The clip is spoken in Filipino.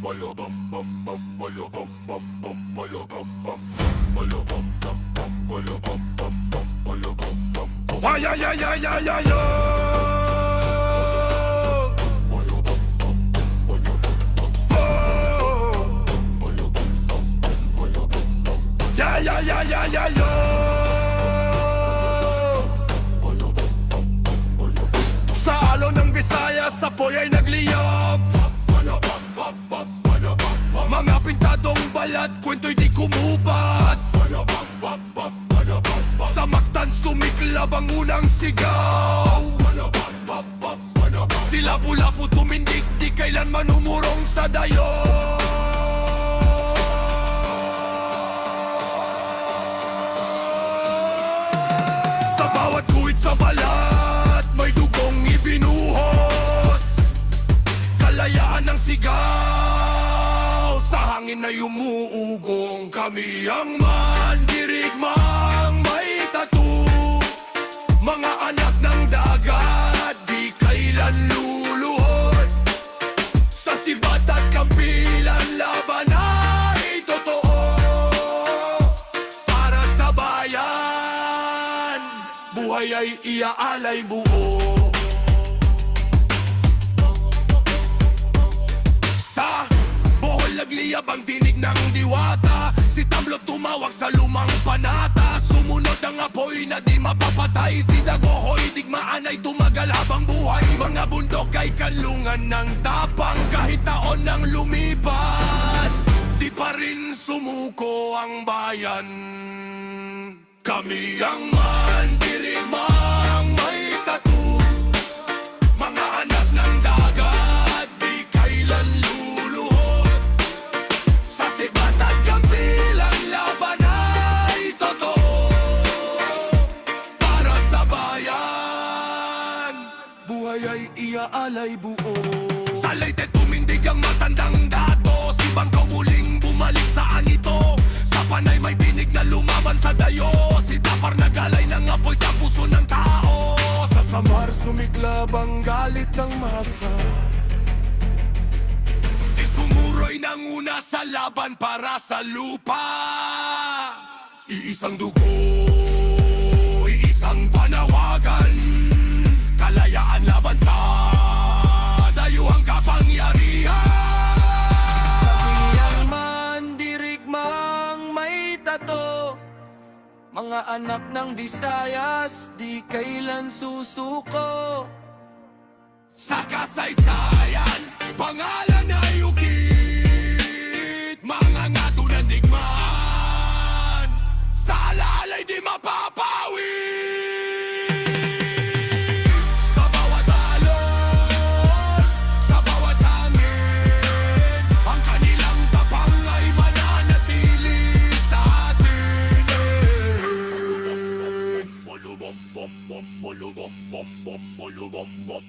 Ay, ay, ay, ay, ay, ay, ay. Yeah, yeah, yeah, yeah, yeah, yeah. Sa alon ng Visayas, apoy ay nagliyab. Mga pintadong balat, kwento'y di kumupas. Sa Mactan sumiklab ang unang sigaw. Sila pula-pu tumindig, di kailanman umurong sa dayo. Sa bawat guhit sa balat, may dugong ibinuhos. Kalayaan ng sigaw, sa hangin ay umuugong. Kami ang mandirigmang may tattoo. Mga anak ng dagat, di kailan luluhod. Sa sibat at kampilan, laban ay totoo. Para sa bayan, buhay ay iaalay buo. Sa Bohol nagliyab ang tinig ng diwata. Si Tamlo tumawag sa lumang panata. Sumunod ang apoy na di mapapatay. Si Dagohoy digmaan ay tumagal habang buhay. Mga bundok ay kalungan ng tapang. Kahit taon nang lumipas, di pa rin sumuko ang bayan. Kami ang mandirigmang may tattoo. Mga anak ng dagat, di kailan luluhod. Sa sibat at kampilan, laban ay totoo. Para sa bayan, buhay ay iaalay buo. Sa Leyte tumindig ang matandang dato. Si Bangkaw muling bumalik sa anito. Sa Panay may binig na lumaban sa dayo. Si Tapar nagalay ng apoy sa puso ng tao. Sa Samar sumiklab ang galit ng masa. Si Sumuroy nanguna sa laban para sa lupa. Iisang dugo, iisang panawagan. Kalayaan laban sa dayuhang kapangyarihan. Kami ang mandirigmang may tato. Mga anak ng Visayas, di kailan susuko. Sa kasaysayan, pangalan ay ukit. Mga ngato ng digmaan, sa alalay di mapapawi. Sa bawat alon, sa bawat hangin, ang kanilang tapang ay mananatili sa atin. Bolo bom bom bom, bolo bom bom bom, bolo bom bom.